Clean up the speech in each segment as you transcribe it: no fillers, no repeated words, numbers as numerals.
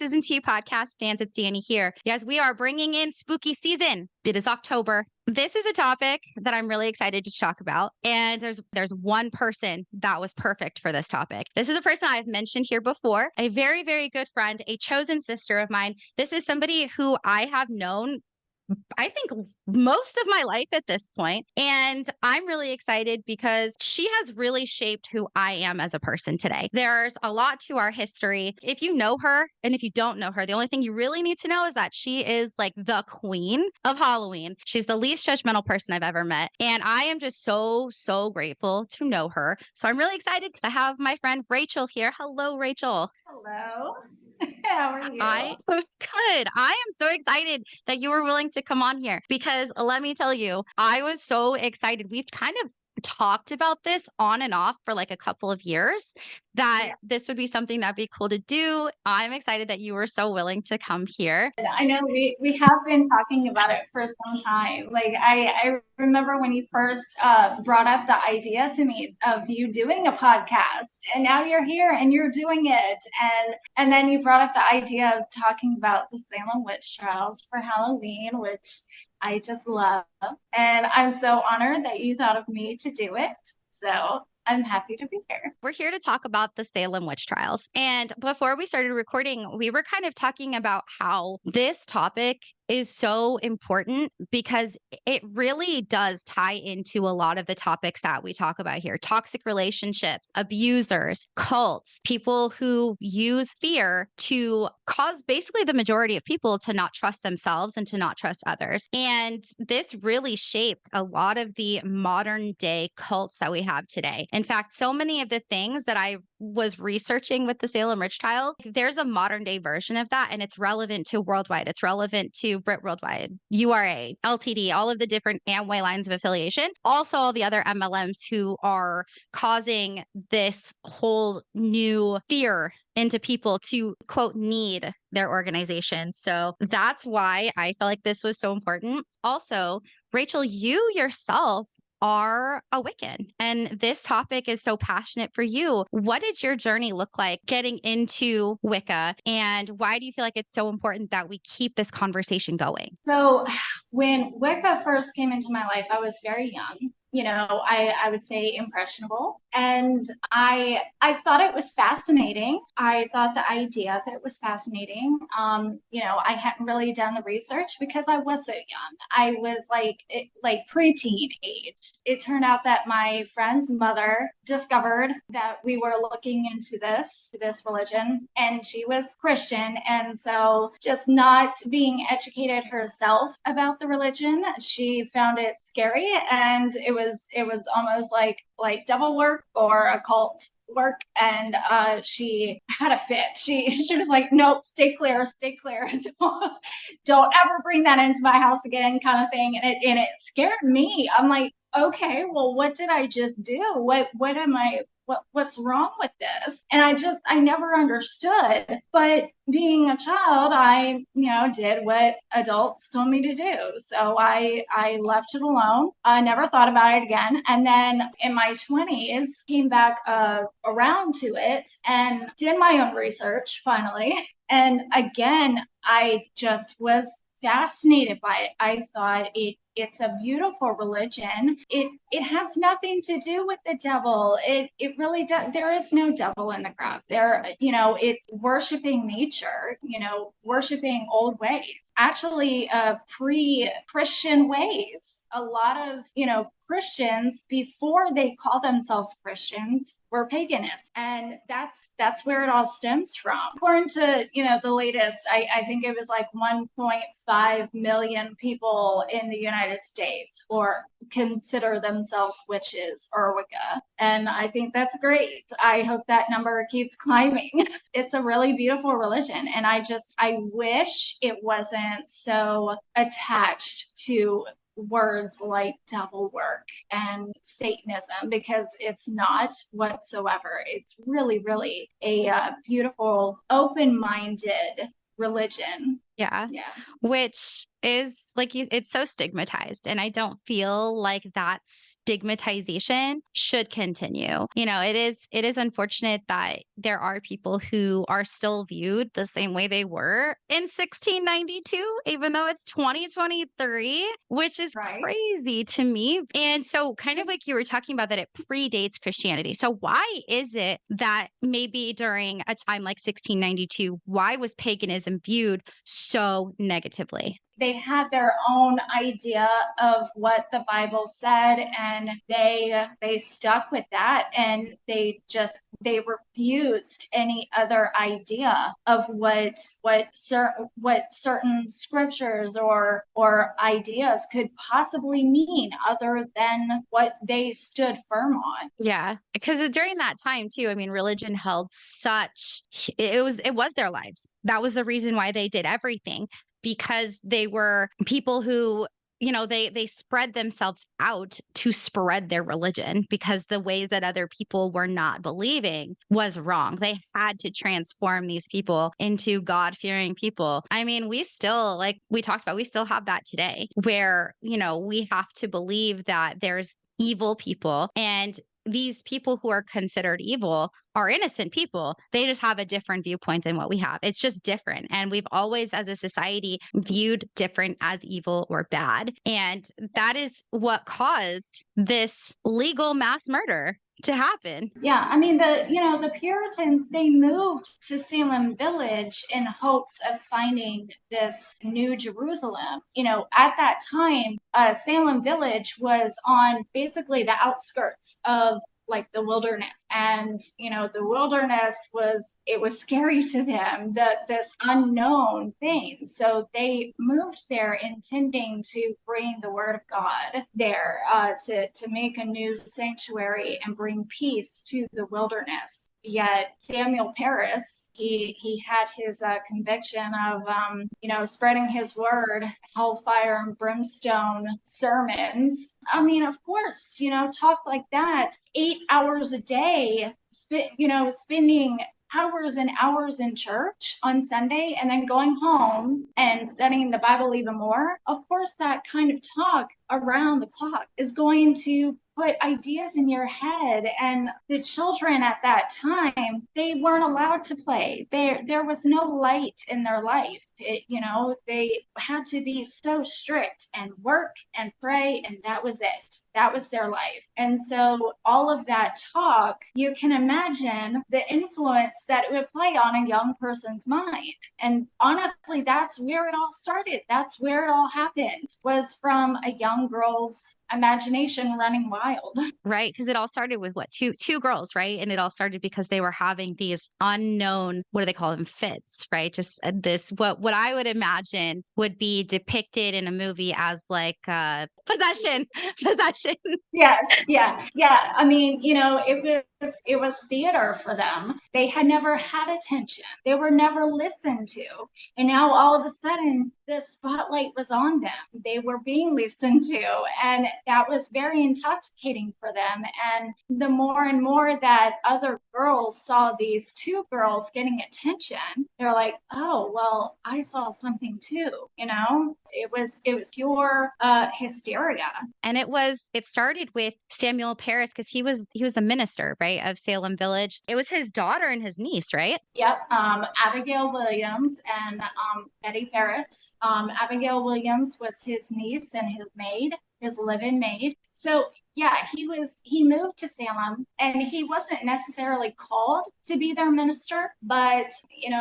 X's and T podcast fans, it's Danny here. Yes, we are bringing in spooky season. It is October. This is a topic that I'm really excited to talk about. And there's one person that was perfect for this topic. This is a person I've mentioned here before, a very, very good friend, a chosen sister of mine. This is somebody who I have known, I think, most of my life at this point. And I'm really excited because she has really shaped who I am as a person today. There's a lot to our history. If you know her and if you don't know her, the only thing you really need to know is that she is like the queen of Halloween. She's the least judgmental person I've ever met. And I am just so, so grateful to know her. So I'm really excited because I have my friend Rachel here. Hello, Rachel. Hello. How are you? Good. I am so excited that you were willing to come on here because let me tell you, I was so excited. We've kind of talked about this on and off for like a couple of years that this would be something that'd be cool to do. I'm excited that you were so willing to come here. I know we have been talking about it for some time. Like I remember when you first brought up the idea to me of you doing a podcast, and now you're here and you're doing it, and then you brought up the idea of talking about the Salem Witch Trials for Halloween, which I just love, and I'm so honored that you thought of me to do it. So I'm happy to be here. We're here to talk about the Salem Witch Trials. And before we started recording, we were kind of talking about how this topic is so important because it really does tie into a lot of the topics that we talk about here. Toxic relationships, abusers, cults, people who use fear to cause basically the majority of people to not trust themselves and to not trust others. And this really shaped a lot of the modern day cults that we have today. In fact, so many of the things that I was researching with the Salem Witch Trials, there's a modern day version of that, and it's relevant to worldwide. It's relevant to Brit Worldwide, URA, LTD, all of the different Amway lines of affiliation. Also, all the other MLMs who are causing this whole new fear into people to, quote, need their organization. So that's why I felt like this was so important. Also, Rachel, you yourself are a Wiccan, and this topic is so passionate for you. What did your journey look like getting into Wicca, and why do you feel like it's so important that we keep this conversation going? So when Wicca first came into my life, I was very young. I would say impressionable. And I thought it was fascinating. I thought the idea of it was fascinating. I hadn't really done the research because I was so young. I was like preteen age. It turned out that my friend's mother discovered that we were looking into this religion, and she was Christian. And so just not being educated herself about the religion, she found it scary, and it was almost like devil work or occult work, and she had a fit. She was like, nope, stay clear, don't ever bring that into my house again, kind of thing. And it scared me. I'm like, okay, well, what did I just do? What's wrong with this? And I never understood. But being a child, I, did what adults told me to do. So I left it alone. I never thought about it again. And then in my 20s, came back around to it and did my own research finally. And again, I just was fascinated by it. I thought it's a beautiful religion. It has nothing to do with the devil. It really does. There is no devil in the crowd. It's worshiping nature, worshiping old ways, actually pre-Christian ways. A lot of, Christians, before they call themselves Christians, were paganists. And that's where it all stems from. According to, the latest, I think it was like 1.5 million people in the United States or consider themselves witches or Wicca. And I think that's great. I hope that number keeps climbing. It's a really beautiful religion. And I wish it wasn't so attached to words like devil work and Satanism, because it's not whatsoever. It's really, really a beautiful, open-minded religion. Yeah. Which is like it's so stigmatized. And I don't feel like that stigmatization should continue. It is unfortunate that there are people who are still viewed the same way they were in 1692, even though it's 2023, which is Right. crazy to me. And so, kind of like you were talking about, that it predates Christianity. So, why is it that maybe during a time like 1692, why was paganism viewed so negatively? They had their own idea of what the Bible said, and they stuck with that, and they refused any other idea of what certain scriptures or ideas could possibly mean other than what they stood firm on. Yeah, because during that time too, I mean, religion held such it was their lives. That was the reason why they did everything, because they were people who, they spread themselves out to spread their religion, because the ways that other people were not believing was wrong. They had to transform these people into God-fearing people. I mean, we still, like we talked about, we still have that today, where, we have to believe that there's evil people, and these people who are considered evil are innocent people. They just have a different viewpoint than what we have. It's just different. And we've always, as a society, viewed different as evil or bad. And that is what caused this legal mass murder to happen. Yeah, I mean the Puritans, they moved to Salem Village in hopes of finding this new Jerusalem. At that time, Salem Village was on basically the outskirts of like the wilderness, and the wilderness was scary to them, this unknown thing. So they moved there intending to bring the word of God there, to make a new sanctuary and bring peace to the wilderness. Yet Samuel Paris, he had his conviction of spreading his word, hellfire and brimstone sermons. I mean, of course, talk like that 8 hours a day, spending hours and hours in church on Sunday and then going home and studying the Bible even more. Of course, that kind of talk around the clock is going to put ideas in your head. And the children at that time, they weren't allowed to play. There was no light in their life. They had to be so strict and work and pray, and that was it. That was their life. And so all of that talk, you can imagine the influence that it would play on a young person's mind. And honestly, that's where it all started. That's where it all happened, was from a young girl's imagination running wild. Right, because it all started with what, two girls, right? And it all started because they were having these unknown, what do they call them, fits, right? Just this, what I would imagine would be depicted in a movie as like possession. Possession. Yes, yeah. I mean, it was theater for them. They had never had attention. They were never listened to. And now all of a sudden the spotlight was on them. They were being listened to, and that was very intoxicating for them. And the more and more that other girls saw these two girls getting attention, they're like, "Oh, well, I saw something too." It was pure hysteria. And it started with Samuel Paris, because he was the minister, right, of Salem Village. It was his daughter and his niece, right? Yep, Abigail Williams and Betty Paris. Abigail Williams was his niece and his maid, his live-in maid. So yeah, he moved to Salem, and he wasn't necessarily called to be their minister, but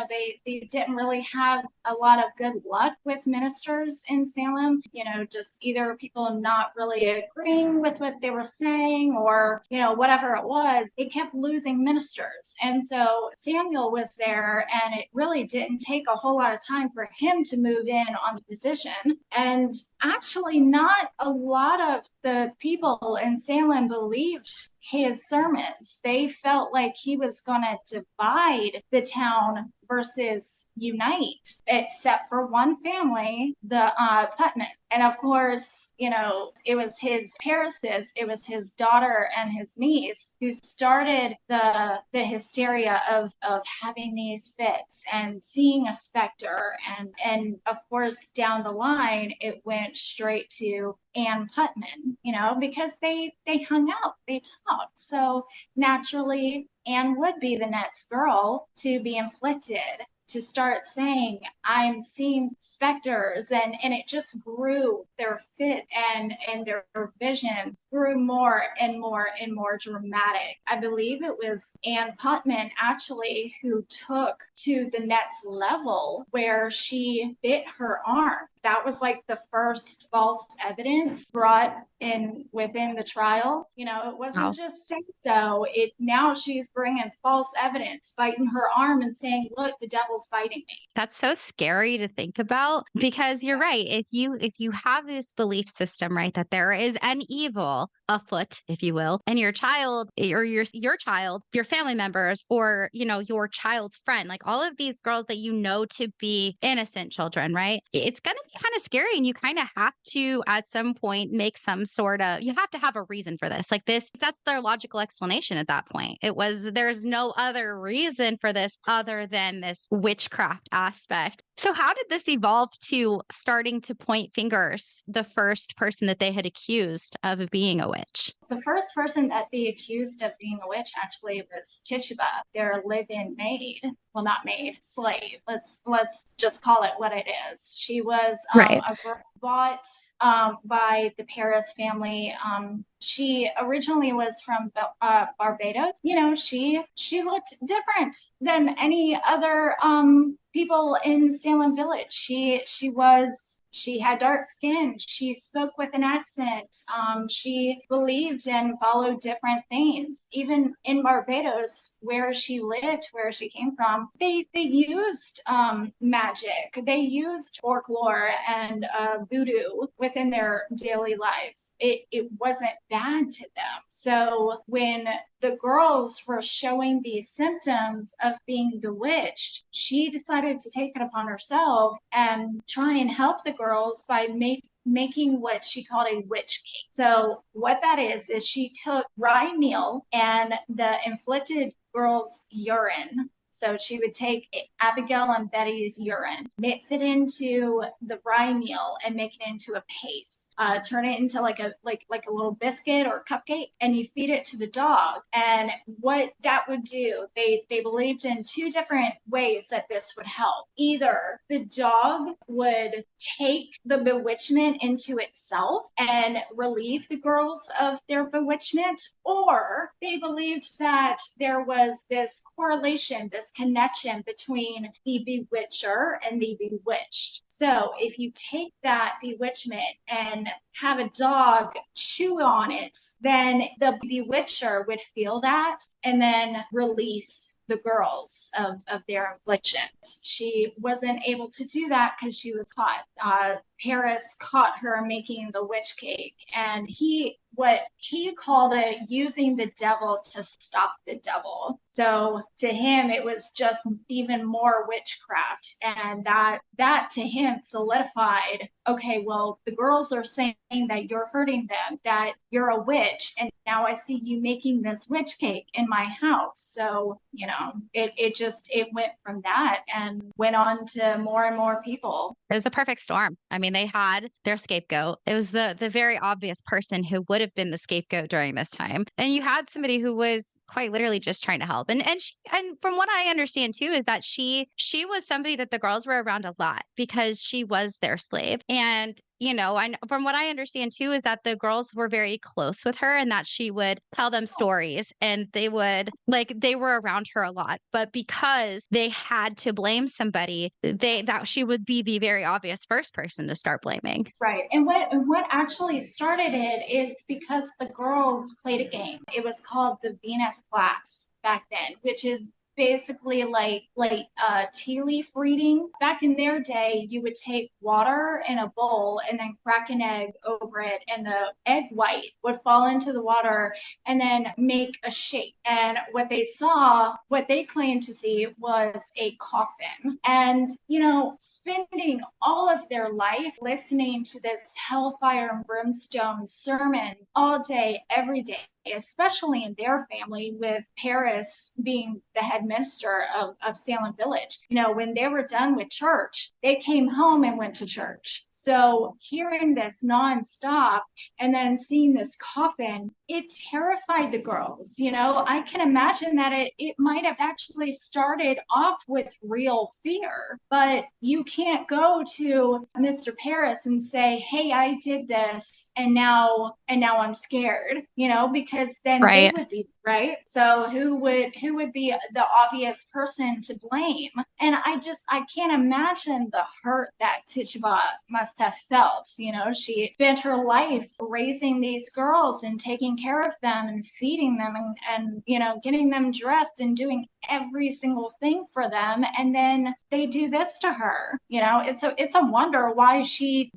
they didn't really have a lot of good luck with ministers in Salem. Just either people not really agreeing with what they were saying, or whatever it was, they kept losing ministers. And so Samuel was there, and it really didn't take a whole lot of time for him to move in on the position. And actually, not a lot of the people in Salem believed his sermons. They felt like he was going to divide the town versus unite, except for one family, the Putman. And of course, you know, it was his Paris's, it was his daughter and his niece who started the hysteria of having these fits and seeing a specter. And of course, down the line, it went straight to Ann Putman, you know, because they hung out, they talked. So naturally, Anne would be the next girl to be inflicted, to start saying, I'm seeing specters, and it just grew. Their fit and their visions grew more and more and more dramatic. I believe it was Anne Putman actually who took to the next level where she bit her arm. That was like the first false evidence brought in within the trials. You know, it wasn't Wow. just say so. It now she's bringing false evidence, biting her arm and saying, "Look, the devil's biting me." That's so scary to think about, because you're right. If you have this belief system, right, that there is an evil afoot, if you will, and your child or your family members, or your child's friend, like all of these girls that you know to be innocent children, right? It's going to be kind of scary, and you kind of have to at some point make some sort of, you have to have a reason for this. Like this, that's their logical explanation at that point. There's no other reason for this other than this witchcraft aspect. So how did this evolve to starting to point fingers the first person that they had accused of being a witch? The first person that they accused of being a witch actually was Tituba, their live-in maid. Well, not maid, slave. Let's just call it what it is. She was Right. a girl bought by the Paris family. She originally was from Barbados. You know, she looked different than any other people in Salem Village. She had dark skin. She spoke with an accent. She believed and followed different things. Even in Barbados, where she lived, where she came from, they used magic. They used folklore and voodoo within their daily lives. It wasn't bad to them. So when the girls were showing these symptoms of being bewitched, she decided to take it upon herself and try and help the girls by making what she called a witch cake. So what that is she took rye meal and the inflicted girls' urine. So she would take Abigail and Betty's urine, mix it into the rye meal, and make it into a paste. Turn it into like a little biscuit or cupcake, and you feed it to the dog. And what that would do, they believed in two different ways that this would help. Either the dog would take the bewitchment into itself and relieve the girls of their bewitchment, or they believed that there was this correlation, this connection between the bewitcher and the bewitched. So if you take that bewitchment and have a dog chew on it, then the bewitcher would feel that and then release the girls of their afflictions. She wasn't able to do that because she was caught. Paris caught her making the witch cake, and what he called it using the devil to stop the devil. So to him, it was just even more witchcraft. And that to him solidified, okay, well, the girls are saying that you're hurting them, that you're a witch. And now I see you making this witch cake in my house. So, it went from that and went on to more and more people. It was the perfect storm. I mean, they had their scapegoat. It was the very obvious person who would have been the scapegoat during this time. And you had somebody who was quite literally just trying to help. And from what I understand too, is that she was somebody that the girls were around a lot because she was their slave. And from what I understand too, is that the girls were very close with her and that she would tell them stories and they were around her a lot. But because they had to blame somebody, that she would be the very obvious first person to start blaming. Right. And what actually started it is because the girls played a game. It was called the Venus class back then, which is basically like tea leaf reading. Back in their day, you would take water in a bowl and then crack an egg over it, and the egg white would fall into the water and then make a shape. And what they claimed to see was a coffin. And, you know, spending all of their life listening to this hellfire and brimstone sermon all day, every day, especially in their family, with Paris being the head minister of Salem Village. You know, when they were done with church, they came home and went to church. So hearing this nonstop and then seeing this coffin, it terrified the girls. You know, I can imagine that it might have actually started off with real fear, but you can't go to Mr. Paris and say, hey, I did this and now I'm scared, you know, because then they Right. would be right. So who would be the obvious person to blame? And I can't imagine the hurt that Tituba must have felt. You know, she spent her life raising these girls and taking care of them and feeding them and you know, getting them dressed and doing every single thing for them, and then they do this to her. You know, it's a wonder why she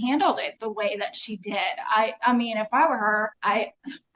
handled it the way that she did. I mean, if I were her, I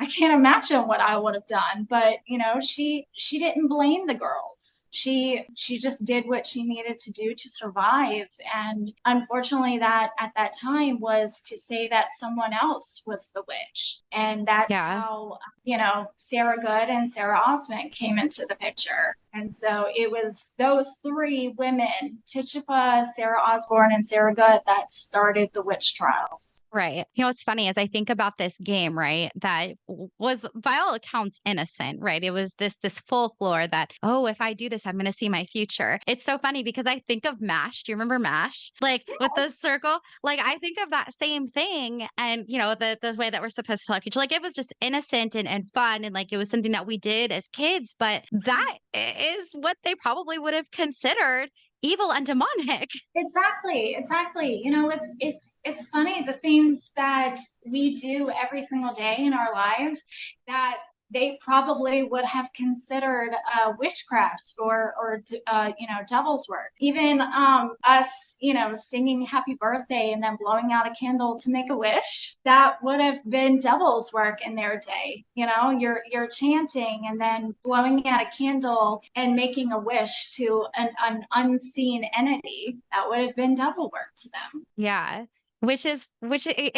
can't imagine what I would have done. But you know, she didn't blame the girls. She just did what she needed to do to survive. And unfortunately, that at that time was to say that someone else was the witch. And that's Yeah. how, you know, Sarah Good and Sarah Osmond came into the picture. And so it was those three women, Tituba, Sarah Osborne, and Sarah Good, that started the witch trials. Right. You know, what's funny is I think about this game, right? That was by all accounts innocent, right? It was this folklore that, oh, if I do this, I'm gonna see my future. It's so funny because I think of MASH. Do you remember MASH? Like with the circle? Like I think of that same thing and you know, the way that we're supposed to tell our future. Like it was just innocent and fun and like it was something that we did as kids, but that is what they probably would have considered evil and demonic. Exactly, exactly. You know, it's funny the things that we do every single day in our lives that they probably would have considered witchcraft or you know, devil's work. Even us, you know, singing happy birthday and then blowing out a candle to make a wish, that would have been devil's work in their day. You know, you're chanting and then blowing out a candle and making a wish to an unseen entity. That would have been devil work to them. Yeah. It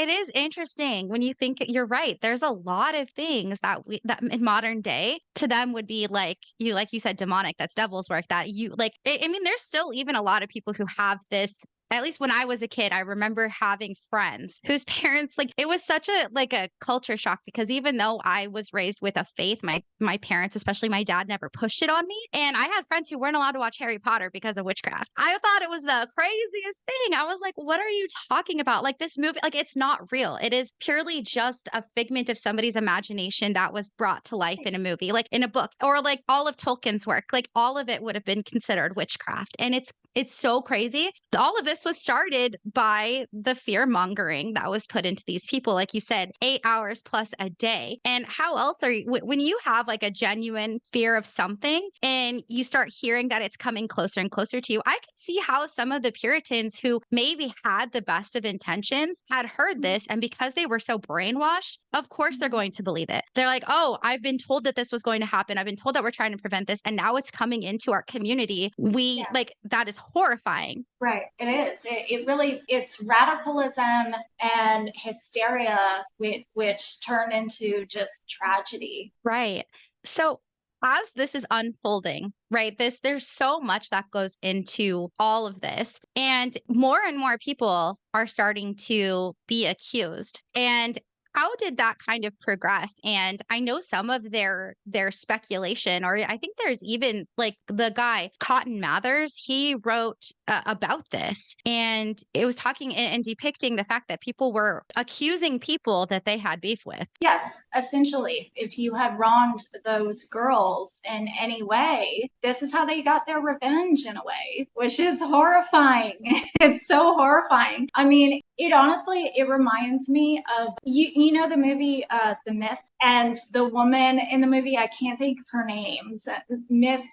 is interesting when you think you're right. There's a lot of things that we that in modern day to them would be like you said, demonic, that's devil's work that you like I mean, there's still even a lot of people who have this. At least when I was a kid, I remember having friends whose parents like it was such a culture shock because even though I was raised with a faith, my parents, especially my dad, never pushed it on me. And I had friends who weren't allowed to watch Harry Potter because of witchcraft. I thought it was the craziest thing. I was like, what are you talking about? Like this movie, like it's not real. It is purely just a figment of somebody's imagination that was brought to life in a movie, like in a book, or like all of Tolkien's work. Like all of it would have been considered witchcraft. And it's so crazy. All of this was started by the fear mongering that was put into these people. Like you said, 8 hours plus a day. And how else are you, when you have like a genuine fear of something and you start hearing that it's coming closer and closer to you, I can see how some of the Puritans who maybe had the best of intentions had heard this. And because they were so brainwashed, of course they're going to believe it. They're like, oh, I've been told that this was going to happen. I've been told that we're trying to prevent this. And now it's coming into our community. We Yeah. like that is horrifying. Right, it is. It really, it's radicalism and hysteria, which turn into just tragedy. Right. So as this is unfolding, right? There's so much that goes into all of this. And more people are starting to be accused. And how did that kind of progress? And I know some of their speculation, or I think there's even like the guy Cotton Mathers, he wrote about this, and it was talking and depicting the fact that people were accusing people that they had beef with. Yes, essentially, if you had wronged those girls in any way, this is how they got their revenge in a way, which is horrifying. It's so horrifying. I mean, it honestly, it reminds me of you know the movie The Mist, and the woman in the movie, I can't think of her names. Miss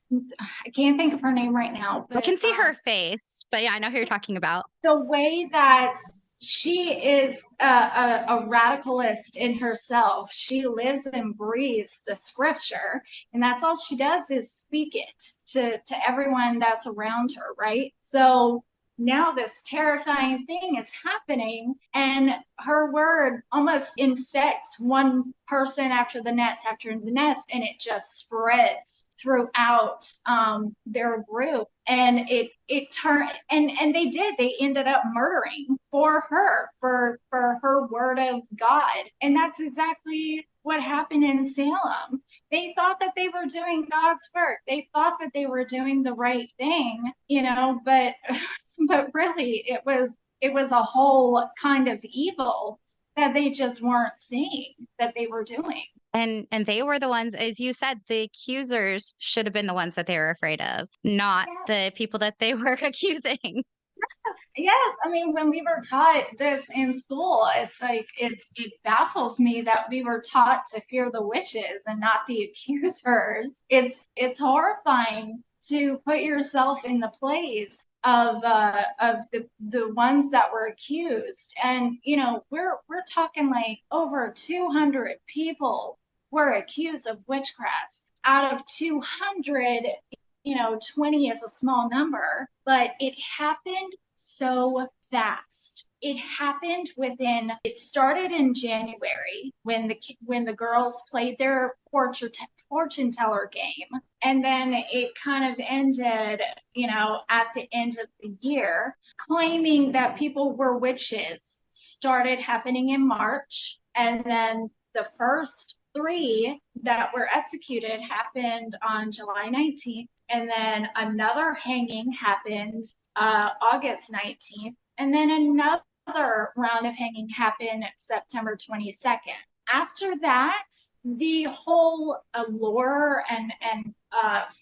I can't think of her name right now, I but can see her face, but yeah, I know who you're talking about. the way that she is a radicalist in herself. She lives and breathes the scripture, and that's all she does is speak it to everyone that's around her, right? So now this terrifying thing is happening, and her word almost infects one person after the next, and it just spreads throughout their group. And it turned, and they ended up murdering for her, for her word of God. And that's exactly what happened in Salem. They thought that they were doing God's work. They thought that they were doing the right thing, you know, but but really it was a whole kind of evil that they just weren't seeing that they were doing. And they were the ones, as you said, the accusers should have been the ones that they were afraid of, not Yes, the people that they were accusing. yes. I mean, when we were taught this in school, it's like it baffles me that we were taught to fear the witches and not the accusers. It's horrifying to put yourself in the place of the ones that were accused. And you know, we're talking like over 200 people were accused of witchcraft out of 200. You know, 20 is a small number, but it happened so fast. It happened within, it started in January when the girls played their fortune teller game, and then it kind of ended, you know, at the end of the year. Claiming that people were witches started happening in March, and then the first three that were executed happened on July 19th, and then another hanging happened August 19th, and then another round of hanging happened September 22nd. After that, the whole allure and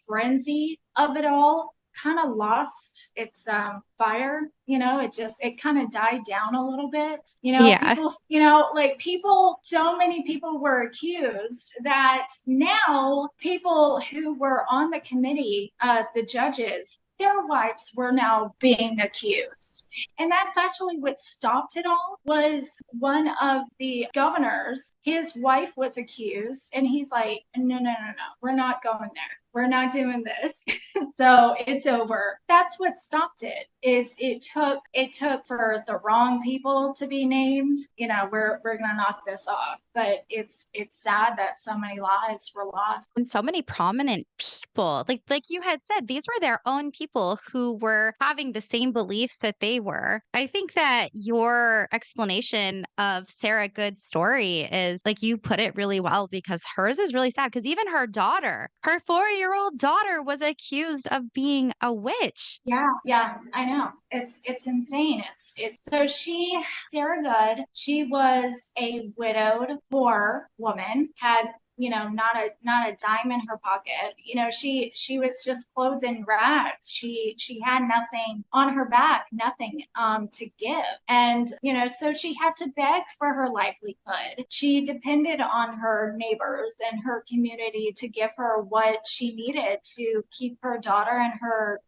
frenzy of it all kind of lost its fire. You know, it kind of died down a little bit. You know, Yeah. people, you know, like people, so many people were accused that now people who were on the committee, the judges, their wives were now being accused. And that's actually what stopped it all. Was one of the governors, his wife was accused, and he's like, no, we're not going there, we're not doing this. So it's over. That's what stopped it. Is it took for the wrong people to be named. You know, we're gonna knock this off. But it's sad that so many lives were lost. And so many prominent people, like you had said, these were their own people who were having the same beliefs that they were. I think that your explanation of Sarah Good's story is, like, you put it really well, because hers is really sad, because even her daughter, her 4-year-old daughter, was accused of being a witch. Yeah, I know. It's insane. It's so Sarah Good, she was a widowed, poor woman, had, you know, not a dime in her pocket. You know, she was just clothed in rags. She had nothing on her back, nothing to give. And, you know, so she had to beg for her livelihood. She depended on her neighbors and her community to give her what she needed to keep her daughter and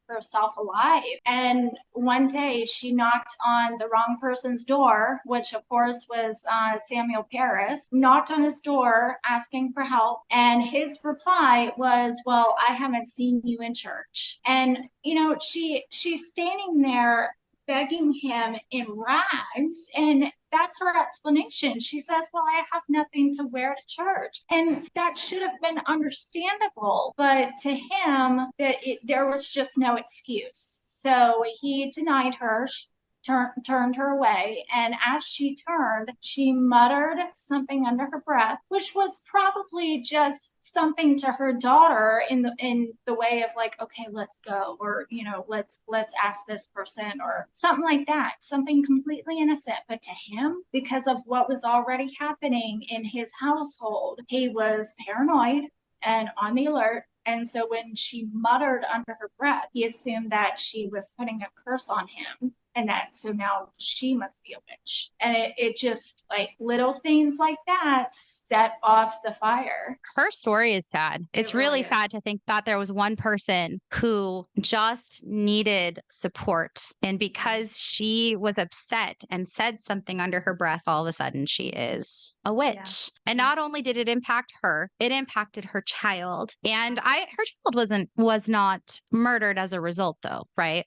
herself alive. And one day she knocked on the wrong person's door, which of course was Samuel Paris, knocked on his door asking for help. And his reply was, well, I haven't seen you in church. And, you know, she's standing there begging him in rags, and that's her explanation. She says, well, I have nothing to wear to church. And that should have been understandable. But to him, there was just no excuse. So he denied her. Turned her away, and as she turned, she muttered something under her breath, which was probably just something to her daughter in the way of like, okay, let's go, or you know, let's ask this person, or something like that, something completely innocent. But to him, because of what was already happening in his household, he was paranoid and on the alert. And so when she muttered under her breath, he assumed that she was putting a curse on him. And that, so now she must be a witch. And it just like little things like that set off the fire. Her story is sad. It's really sad to think that there was one person who just needed support. And because she was upset and said something under her breath, all of a sudden she is a witch. Yeah. And not only did it impact her, it impacted her child. And her child was not murdered as a result though, right?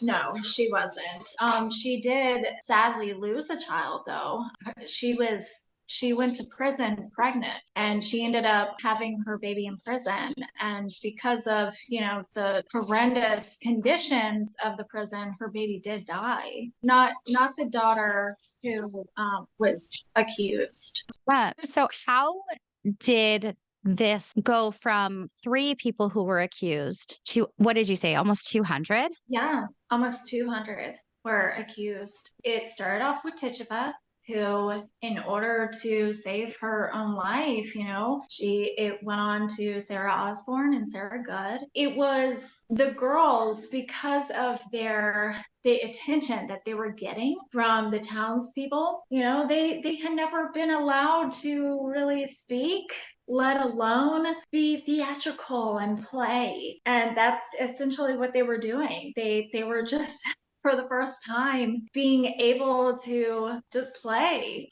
No, she wasn't. She did sadly lose a child though. She went to prison pregnant, and she ended up having her baby in prison. And because of, the horrendous conditions of the prison, her baby did die. Not the daughter who was accused. Yeah. So how did this go from 3 people who were accused to, what did you say, almost 200? Yeah, almost 200 were accused. It started off with Tituba, who, in order to save her own life, it went on to Sarah Osborne and Sarah Good. It was the girls, because of the attention that they were getting from the townspeople. They had never been allowed to really speak, let alone be theatrical and play. And that's essentially what they were doing. They were just for the first time being able to just play.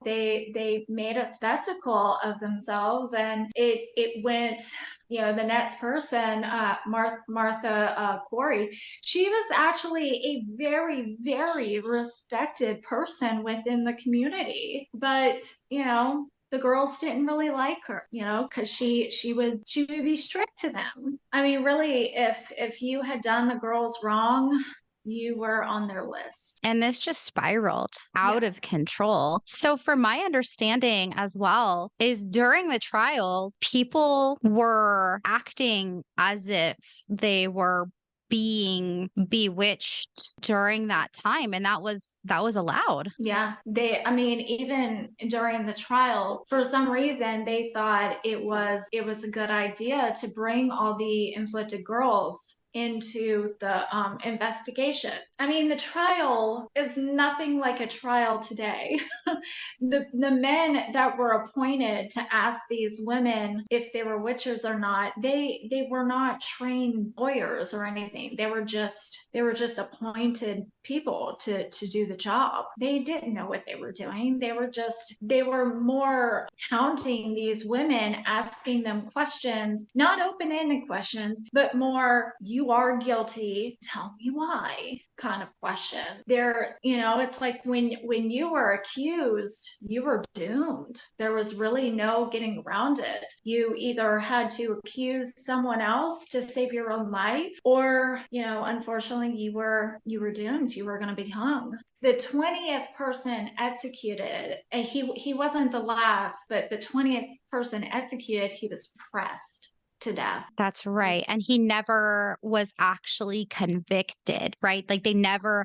They made a spectacle of themselves, and it went, the next person, Martha Corey, she was actually a very, very respected person within the community. But, the girls didn't really like her, because she would be strict to them. I mean, really, if you had done the girls wrong, you were on their list. And this just spiraled out of control. So from my understanding as well, is during the trials, people were acting as if they were being bewitched during that time, and that was allowed. Yeah, even during the trial, for some reason they thought it was a good idea to bring all the inflicted girls into the investigation. I mean, the trial is nothing like a trial today. The men that were appointed to ask these women if they were witches or not, they were not trained lawyers or anything. They were just appointed people to do the job. They didn't know what they were doing. They were more counting these women, asking them questions, not open-ended questions, but more, you are guilty, tell me why kind of question. It's like when you were accused, you were doomed. There was really no getting around it. You either had to accuse someone else to save your own life, or, unfortunately you were doomed. You were going to be hung. The 20th person executed, he wasn't the last, but the 20th person executed, he was pressed to death. That's right. And he never was actually convicted, right? Like he never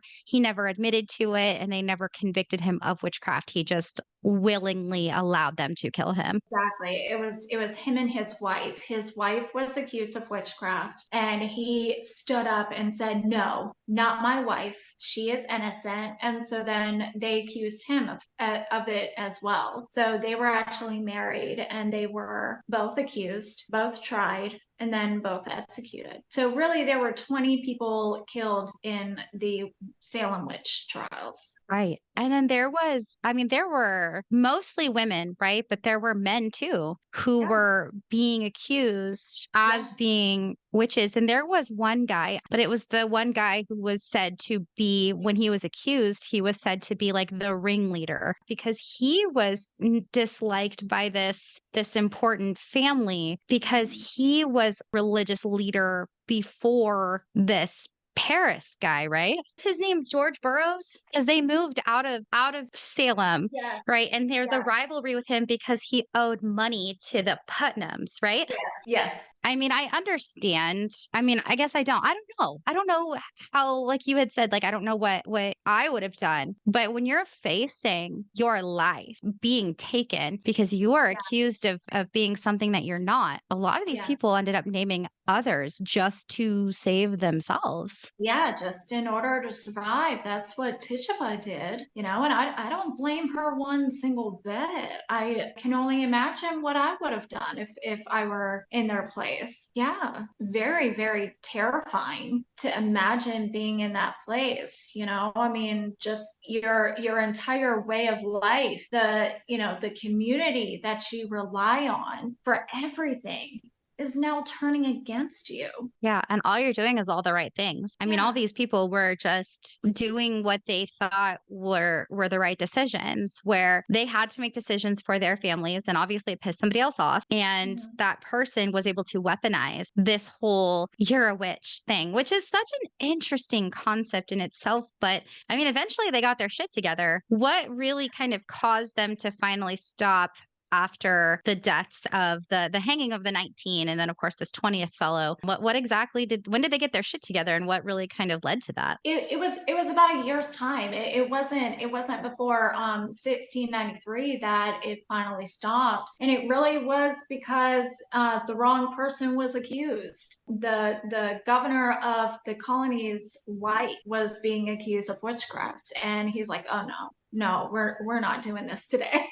admitted to it, and they never convicted him of witchcraft. He just willingly allowed them to kill him. Exactly. It was him and his wife. His wife was accused of witchcraft, and he stood up and said, "No, not my wife. She is innocent." And so then they accused him of it as well. So they were actually married, and they were both accused, both tried, and then both executed. So really, there were 20 people killed in the Salem Witch Trials. Right. And then there were mostly women, right? But there were men too who were being accused as being witches. And there was one guy, but it was the one guy who was said to be, when he was accused, he was said to be like the ringleader, because he was disliked by this important family because he was religious leader before this Paris guy, right? His name George Burroughs, because they moved out of Salem, right? And there's a rivalry with him because he owed money to the Putnams, right? Yes. I mean, I understand. I mean, I guess I don't. I don't know. I don't know how, like you had said, like I don't know what I would have done. But when you're facing your life being taken because you are Yeah. accused of being something that you're not, a lot of these Yeah. people ended up naming others just to save themselves. Yeah, just in order to survive. That's what Tituba did, and I don't blame her one single bit. I can only imagine what I would have done if I were in their place. Yeah, very, very terrifying to imagine being in that place. I mean, just your entire way of life, the community that you rely on for everything is now turning against you. Yeah, and all you're doing is all the right things. I mean, all Yeah. these people were just doing what they thought were the right decisions, where they had to make decisions for their families, and obviously it pissed somebody else off. And Mhm. that person was able to weaponize this whole "you're a witch" thing, which is such an interesting concept in itself. But I mean, eventually they got their shit together. What really kind of caused them to finally stop after the deaths of the hanging of the 19 and then of course this 20th fellow? What exactly did when did they get their shit together and what really kind of led to that? It was about a year's time. It wasn't before 1693 that it finally stopped, and it really was because the wrong person was accused. The governor of the colony's wife was being accused of witchcraft, and he's like, "Oh no, no, we're not doing this today."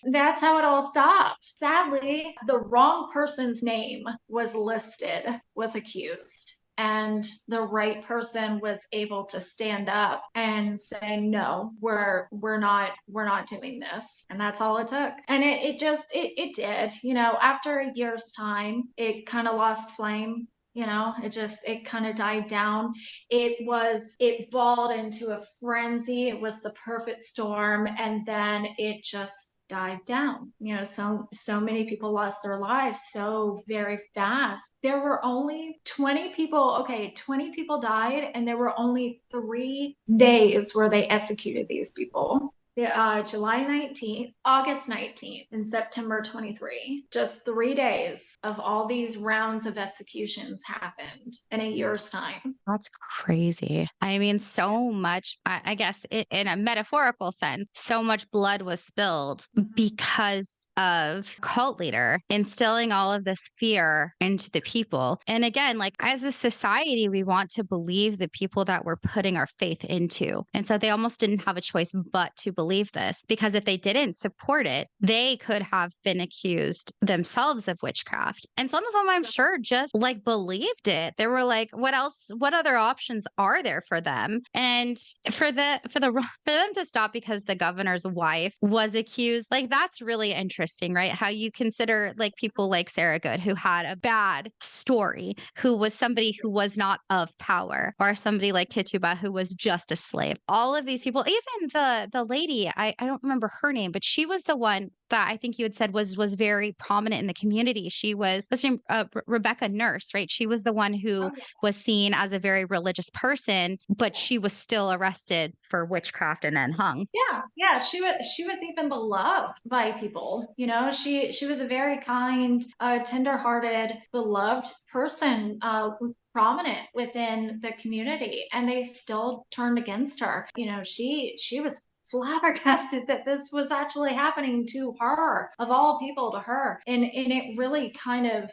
That's how it all stopped. Sadly, the wrong person's name was listed, was accused. And the right person was able to stand up and say, no, we're not doing this. And that's all it took. And it did, after a year's time, it kind of lost flame. It kind of died down. It balled into a frenzy. It was the perfect storm. And then it just died down. So many people lost their lives so very fast. There were only 20 people. Okay, 20 people died, and there were only 3 days where they executed these people. July 19th, August 19th, and September 23. Just 3 days of all these rounds of executions happened in a year's time. That's crazy. I mean, so much, I guess, in a metaphorical sense, so much blood was spilled because of cult leader instilling all of this fear into the people. And again, like as a society, we want to believe the people that we're putting our faith into. And so they almost didn't have a choice but to believe this, because if they didn't support it, they could have been accused themselves of witchcraft. And some of them, I'm sure, just like believed it. They were like, what else? What other options are there for them? And for them to stop because the governor's wife was accused, like that's really interesting, right? How you consider like people like Sarah Good, who had a bad story, who was somebody who was not of power, or somebody like Tituba, who was just a slave. All of these people, even the lady, I don't remember her name, but she was the one that I think you had said was very prominent in the community. She was, what's her name? Rebecca Nurse, right? She was the one who Oh, yeah. was seen as a very religious person, but she was still arrested for witchcraft and then hung. Yeah, yeah, she was even beloved by people. She was a very kind, tender-hearted, beloved person, prominent within the community, and they still turned against her. She was flabbergasted that this was actually happening to her, of all people, to her. And it really kind of,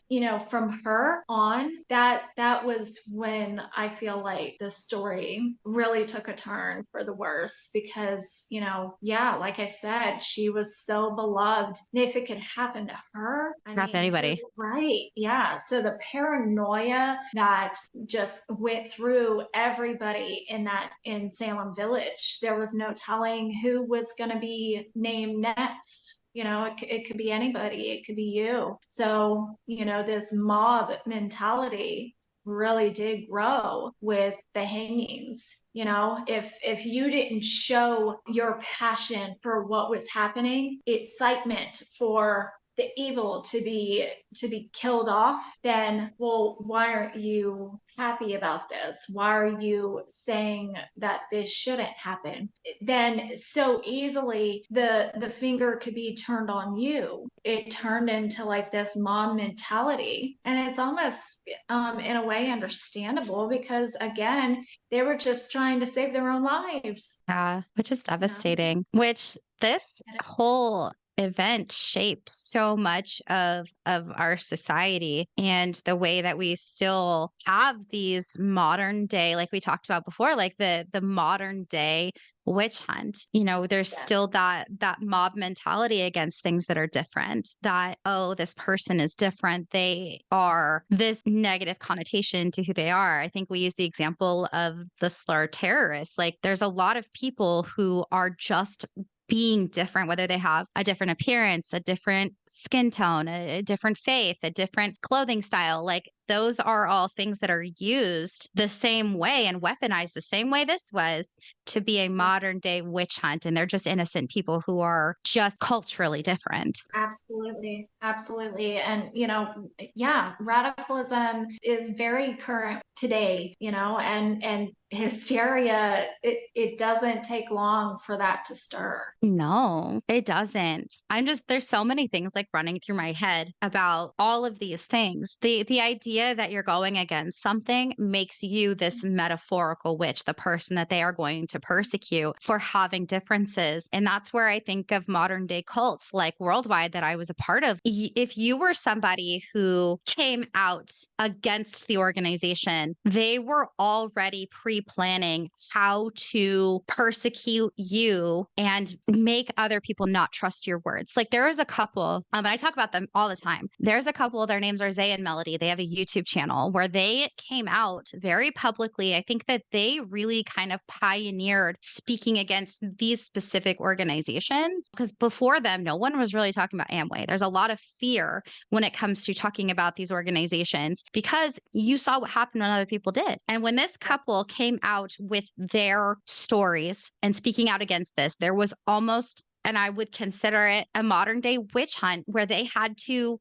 from her on, that was when I feel like the story really took a turn for the worse, because, yeah, like I said, she was so beloved. And if it could happen to her, I Not to mean, anybody. right? Yeah. So the paranoia that just went through everybody in Salem Village, there was no telling who was going to be named next. It could be anybody, it could be you. So, this mob mentality really did grow with the hangings. If you didn't show your passion for what was happening, excitement for the evil to be killed off, then, well, why aren't you happy about this? Why are you saying that this shouldn't happen? Then so easily the finger could be turned on you. It turned into like this mom mentality, and it's almost in a way understandable, because again, they were just trying to save their own lives. Yeah, which is You know? devastating. Which this whole event shaped so much of our society and the way that we still have these modern day, like we talked about before, like the modern day witch hunt. You know, there's Yeah. still that mob mentality against things that are different, that, oh, this person is different, they are this negative connotation to who they are. I think we use the example of the slur terrorists. Like, there's a lot of people who are just being different, whether they have a different appearance, a different skin tone, a different faith, a different clothing style. Like, those are all things that are used the same way and weaponized the same way this was, to be a modern day witch hunt. And they're just innocent people who are just culturally different. Absolutely. Absolutely. And, yeah, radicalism is very current today, and hysteria, it doesn't take long for that to stir. No, it doesn't. There's so many things like running through my head about all of these things. The idea that you're going against something makes you this metaphorical witch, the person that they are going to persecute for having differences. And that's where I think of modern day cults like Worldwide that I was a part of. If you were somebody who came out against the organization, they were already pre-planning how to persecute you and make other people not trust your words. Like, there is a couple, and I talk about them all the time. There's a couple, their names are Zay and Melody. They have a YouTube channel where they came out very publicly. I think that they really kind of pioneered speaking against these specific organizations, because before them, no one was really talking about Amway. There's a lot of fear when it comes to talking about these organizations, because you saw what happened when other people did. And when this couple came out with their stories and speaking out against this, there was almost, and I would consider it, a modern day witch hunt, where they had to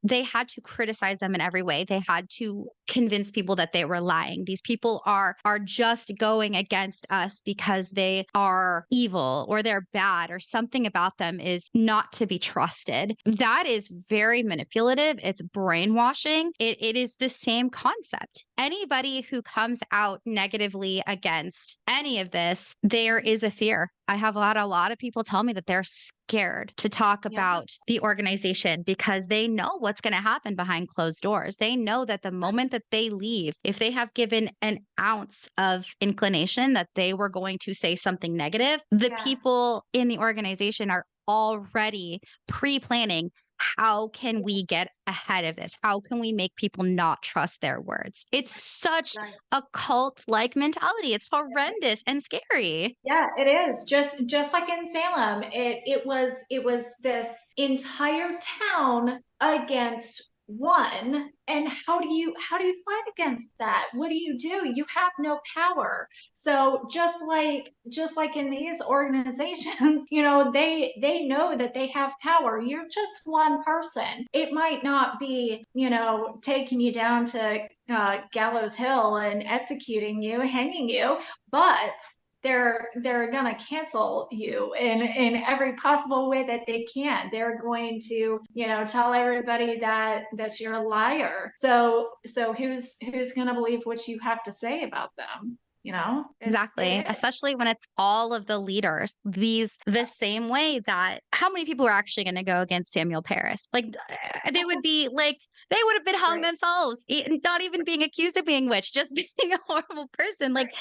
criticize them in every way. They had to convince people that they were lying. These people are just going against us because they are evil or they're bad or something about them is not to be trusted. That is very manipulative. It's brainwashing. It is the same concept. Anybody who comes out negatively against any of this, there is a fear. I have had a lot of people tell me that they're scared to talk about the organization because they know what's going to happen behind closed doors. They know that the moment that they leave, if they have given an ounce of inclination that they were going to say something negative, the people in the organization are already pre-planning, how can we get ahead of this? How can we make people not trust their words? It's such a cult-like mentality. It's horrendous and scary. Yeah, it is. Just like in Salem, it was this entire town against one. And how do you fight against that? What do? You have no power. So just like in these organizations, they know that they have power. You're just one person. It might not be, taking you down to Gallows Hill and executing you, hanging you, but they're gonna cancel you in every possible way that they can. They're going to, tell everybody that you're a liar. So who's gonna believe what you have to say about them? Exactly. It is. Especially when it's all of the leaders, the same way that how many people are actually going to go against Samuel Paris? Like, they would be like, they would have been hung Right. themselves, not even being accused of being witch, just being a horrible person. Like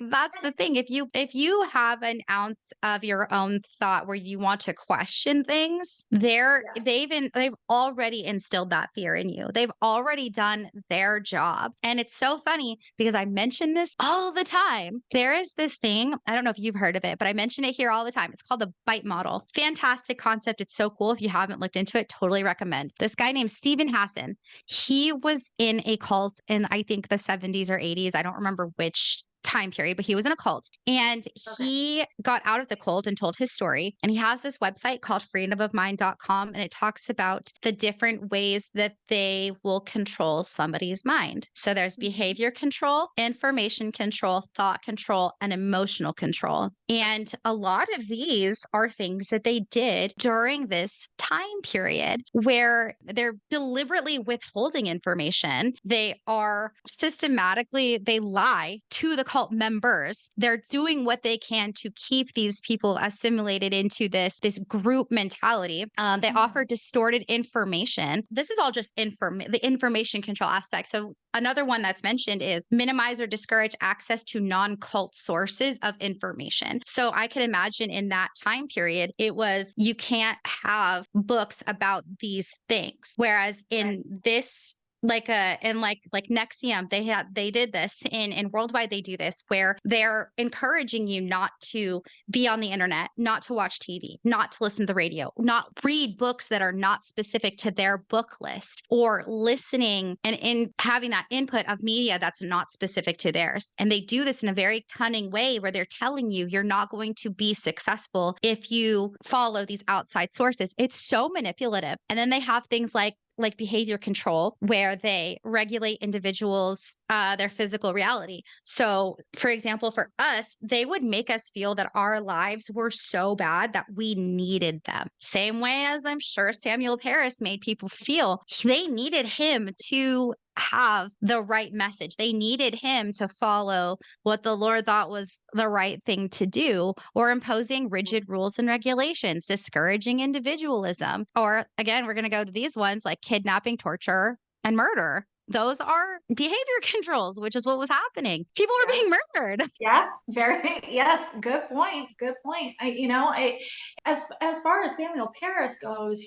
that's the thing. If you have an ounce of your own thought where you want to question things, they've already instilled that fear in you. They've already done their job. And it's so funny because I mention this all the time. There is this thing, I don't know if you've heard of it, but I mention it here all the time. It's called the bite model. Fantastic concept. It's so cool. If you haven't looked into it, totally recommend. This guy named Stephen Hassan, he was in a cult in I think the 70s or 80s. I don't remember which time period, but he was in a cult. And he got out of the cult and told his story. And he has this website called freedomofmind.com. And it talks about the different ways that they will control somebody's mind. So there's behavior control, information control, thought control, and emotional control. And a lot of these are things that they did during this time period where they're deliberately withholding information. They are systematically, they lie to the cult members. They're doing what they can to keep these people assimilated into this group mentality. They offer distorted information. This is all just the information control aspect. So another one that's mentioned is minimize or discourage access to non-cult sources of information. So I could imagine in that time period, it was you can't have books about these things. Whereas in this like Nexium, they did this in Worldwide, they do this where they're encouraging you not to be on the internet, not to watch TV, not to listen to the radio, not read books that are not specific to their book list, or listening and in having that input of media that's not specific to theirs. And they do this in a very cunning way where they're telling you you're not going to be successful if you follow these outside sources. It's so manipulative. And then they have things like behavior control, where they regulate individuals, their physical reality. So, for example, for us, they would make us feel that our lives were so bad that we needed them. Same way as I'm sure Samuel Paris made people feel. They needed him to have the right message. They needed him to follow what the Lord thought was the right thing to do, or imposing rigid rules and regulations, discouraging individualism. Or again, we're going to go to these ones like kidnapping, torture, and murder. Those are behavior controls, which is what was happening. People were being murdered. Yeah, yes, good point. Good point. As far as Samuel Paris goes,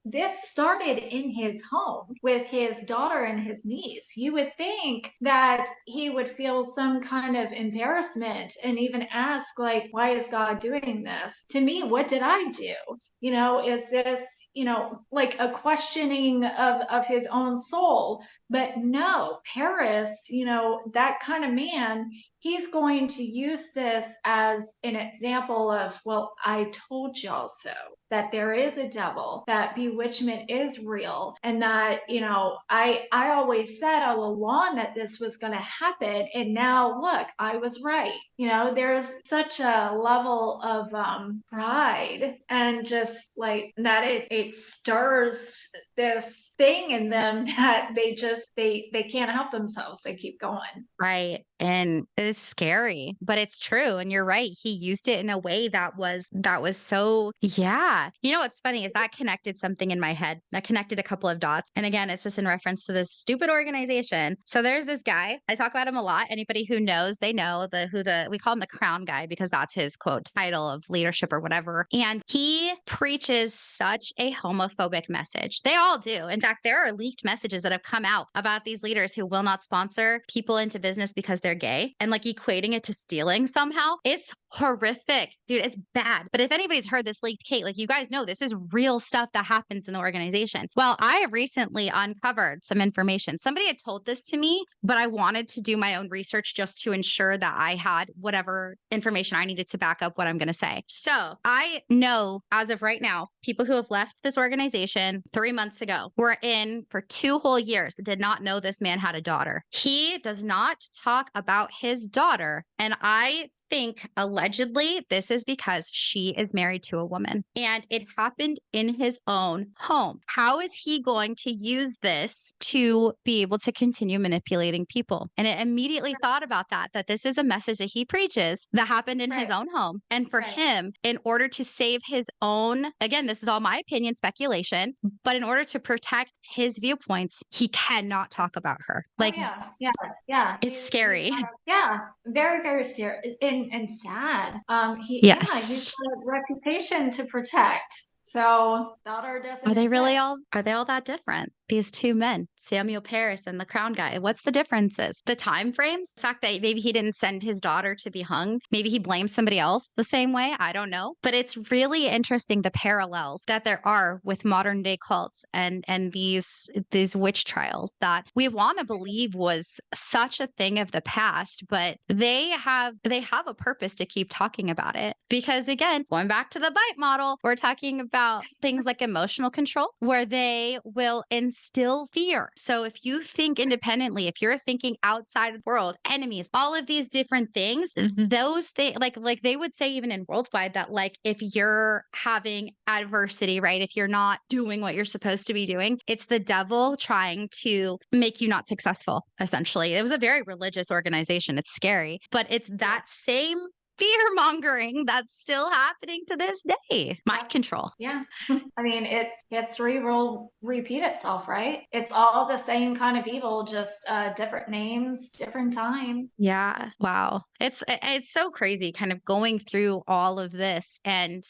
this started in his home with his daughter and his niece. You would think that he would feel some kind of embarrassment and even ask, like, why is God doing this to me? What did I do? Is this, like a questioning of his own soul? But no, Paris, that kind of man, he's going to use this as an example of, well, I told y'all so, that there is a devil, that bewitchment is real, and that, I always said all along that this was going to happen, and now look, I was right. There's such a level of pride, and just like that it stirs this thing in them that they can't help themselves. They keep going. Right. And it's scary, but it's true. And you're right. He used it in a way that was so, yeah. What's funny is that connected something in my head. That connected a couple of dots. And again, it's just in reference to this stupid organization. So there's this guy. I talk about him a lot. Anybody who knows, they know we call him the crown guy because that's his quote title of leadership or whatever. And he preaches such a homophobic message. They all do. In fact, there are leaked messages that have come out about these leaders who will not sponsor people into business because they're gay, and like equating it to stealing somehow. It's horrific, dude. It's bad. But if anybody's heard this leaked, Kate, like you guys know, this is real stuff that happens in the organization. Well, I have recently uncovered some information. Somebody had told this to me, but I wanted to do my own research just to ensure that I had whatever information I needed to back up what I'm going to say. So I know as of right now, people who have left this organization 3 months ago were in for 2 whole years, did not know this man had a daughter. He does not talk about his daughter. And I think allegedly this is because she is married to a woman and it happened in his own home. How is he going to use this to be able to continue manipulating people? And it immediately thought about that this is a message that he preaches that happened in his own home. And for him, in order to save his own, again, this is all my opinion, speculation, but in order to protect his viewpoints, he cannot talk about her. Like, yeah. It's scary. Yeah, very, very serious and sad. Yes. He's got a reputation to protect. So daughter doesn't Are they exist. are they all that different? these two men, Samuel Paris and the crown guy. What's the differences? The time frames? The fact that maybe he didn't send his daughter to be hung. Maybe he blames somebody else the same way. I don't know. But it's really interesting the parallels that there are with modern day cults and these witch trials that we want to believe was such a thing of the past, but they have a purpose to keep talking about it. Because again, going back to the bite model, we're talking about things like emotional control, where they will instill fear. So if you think independently, if you're thinking outside of the world, enemies, all of these different things, those things, like they would say even in worldwide that like if you're having adversity, right? If you're not doing what you're supposed to be doing, it's the devil trying to make you not successful, essentially. It was a very religious organization. It's scary, but it's that same fear mongering that's still happening to this day. Mind control. Yeah. I mean, history will repeat itself, right? It's all the same kind of evil, just different names, different time. Yeah. Wow. It's so crazy kind of going through all of this, and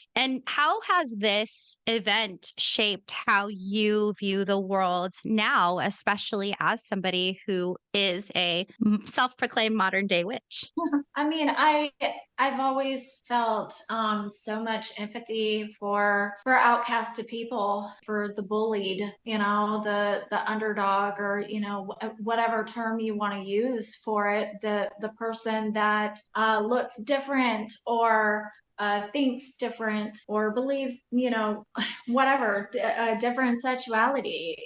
how has this event shaped how you view the world now, especially as somebody who is a self-proclaimed modern day witch? I mean, I've always felt so much empathy for outcasted people, for the bullied, the underdog, or whatever term you want to use for it, the person that looks different or thinks different or believes, whatever, different sexuality.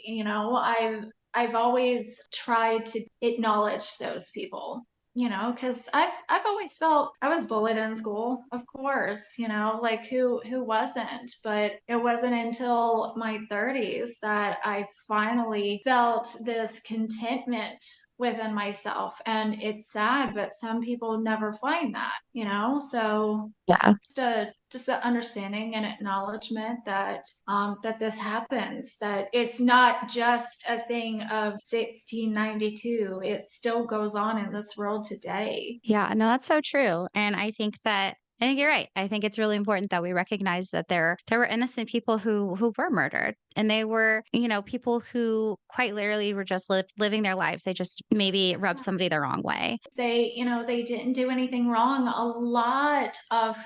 I've always tried to acknowledge those people, because I've always felt I was bullied in school, of course, like who wasn't? But it wasn't until my 30s that I finally felt this contentment within myself. And it's sad, but some people never find that, so Yeah. just a understanding and acknowledgement that that this happens, that it's not just a thing of 1692. It still goes on in this world today. Yeah, no, that's so true. And I think you're right. I think it's really important that we recognize that there were innocent people who were murdered. And they were, people who quite literally were just living their lives. They just maybe rubbed somebody the wrong way. They didn't do anything wrong. A lot of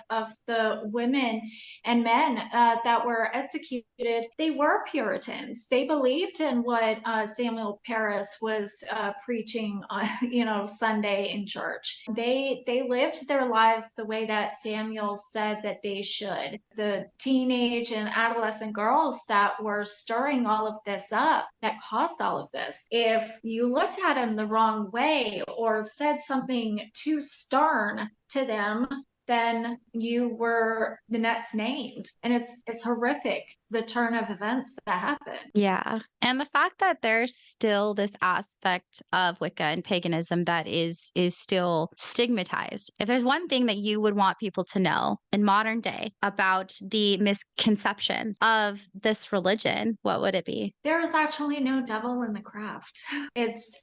the women and men that were executed, they were Puritans. They believed in what Samuel Paris was preaching on, Sunday in church. They lived their lives the way that Samuel said that they should. The teenage and adolescent girls that were stirring all of this up, that caused all of this, if you looked at them the wrong way or said something too stern to them, then you were the next named. And it's horrific, the turn of events that happened. Yeah. And the fact that there's still this aspect of Wicca and paganism that is still stigmatized. If there's one thing that you would want people to know in modern day about the misconceptions of this religion, what would it be? There is actually no devil in the craft. It's,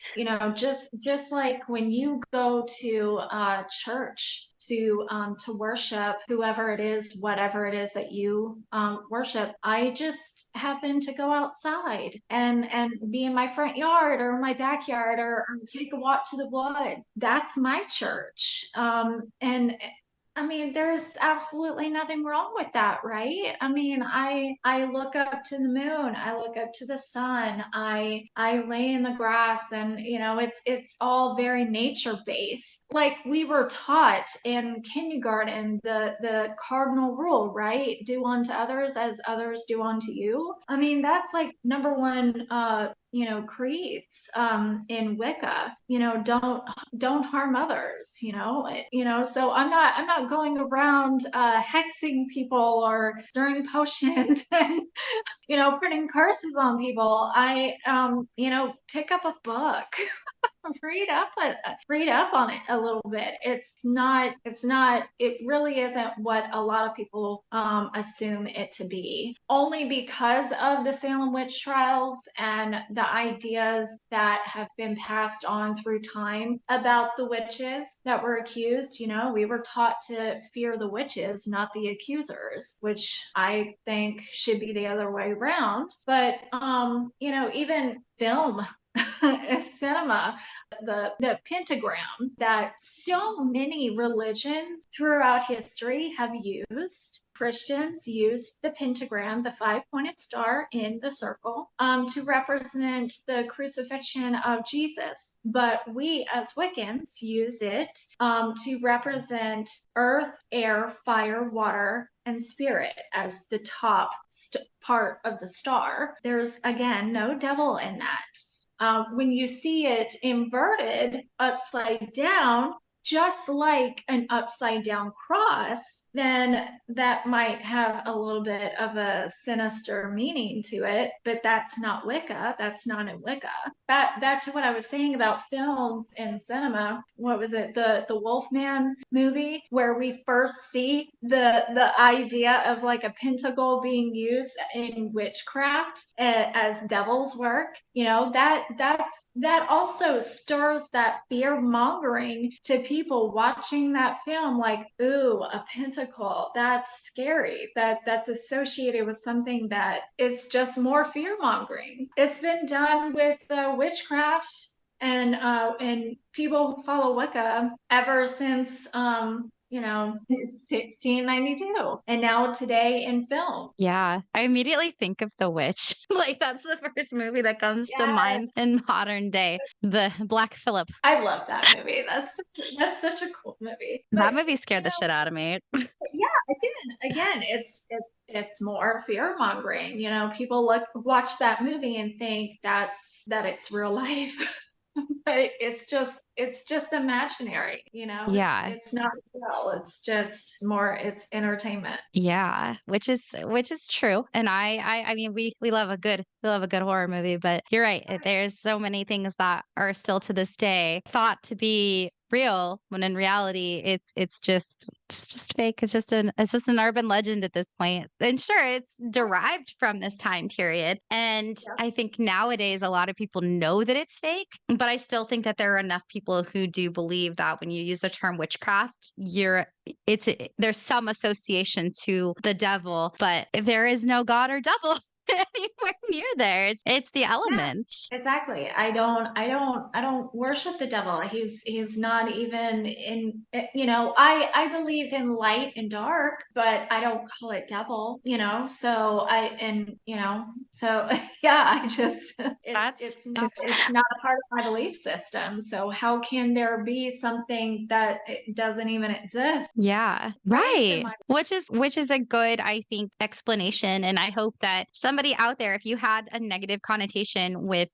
just like when you go to church to worship whoever it is, whatever it is that you worship. I just happen to go outside and be in my front yard or my backyard, or take a walk to the woods. That's my church. And I mean, there's absolutely nothing wrong with that, right? I mean, I look up to the moon, I look up to the sun, I lay in the grass, and it's all very nature based. Like we were taught in kindergarten, the cardinal rule, right? Do unto others as others do unto you. I mean, that's like number one creeds in Wicca. Don't harm others. So I'm not going around hexing people or stirring potions and putting curses on people. I pick up a book. read up on it a little bit. It really isn't what a lot of people assume it to be, only because of the Salem witch trials and the ideas that have been passed on through time about the witches that were accused. We were taught to fear the witches, not the accusers, which I think should be the other way around. But even film, cinema, the pentagram that so many religions throughout history have used. Christians use the pentagram, the five-pointed star in the circle, to represent the crucifixion of Jesus. But we as Wiccans use it to represent earth, air, fire, water, and spirit as the top part of the star. There's, again, no devil in that. When you see it inverted upside down, just like an upside down cross, then that might have a little bit of a sinister meaning to it, but that's not Wicca. That's not in Wicca. Back to what I was saying about films and cinema. What was it? The Wolfman movie, where we first see the idea of like a pentacle being used in witchcraft as devil's work. That also stirs that fear mongering to people watching that film, like, ooh, a pentacle, that's scary. That's associated with something that it's just more fear mongering. It's been done with witchcraft and people who follow Wicca ever since 1692, and now today in film. Yeah, I immediately think of The Witch. Like that's the first movie that comes to Yeah, mind in modern day. The Black Phillip. I love that movie. That's such a cool movie. That But movie scared the shit out of me. yeah, again, it's more fear mongering. People watch that movie and think that it's real life. But it's just imaginary. Yeah. It's not real. It's entertainment. Yeah, which is true. And I mean we love a good horror movie, but you're right. There's so many things that are still to this day thought to be real when in reality it's just fake. It's just an urban legend at this point. And sure, it's derived from this time period. And I think nowadays a lot of people know that it's fake, but I still think that there are enough people who do believe that when you use the term witchcraft, there's some association to the devil, but there is no god or devil anywhere near there. It's the Yeah, elements. exactly. I don't worship the devil. He's not even in, I believe in light and dark, but I don't call it devil. So yeah, I just it's That's it's not a part of my belief system. So how can there be something that it doesn't even exist Yeah, raised in right. my Which is a good, I think, explanation. And I hope that somebody out there, if you had a negative connotation with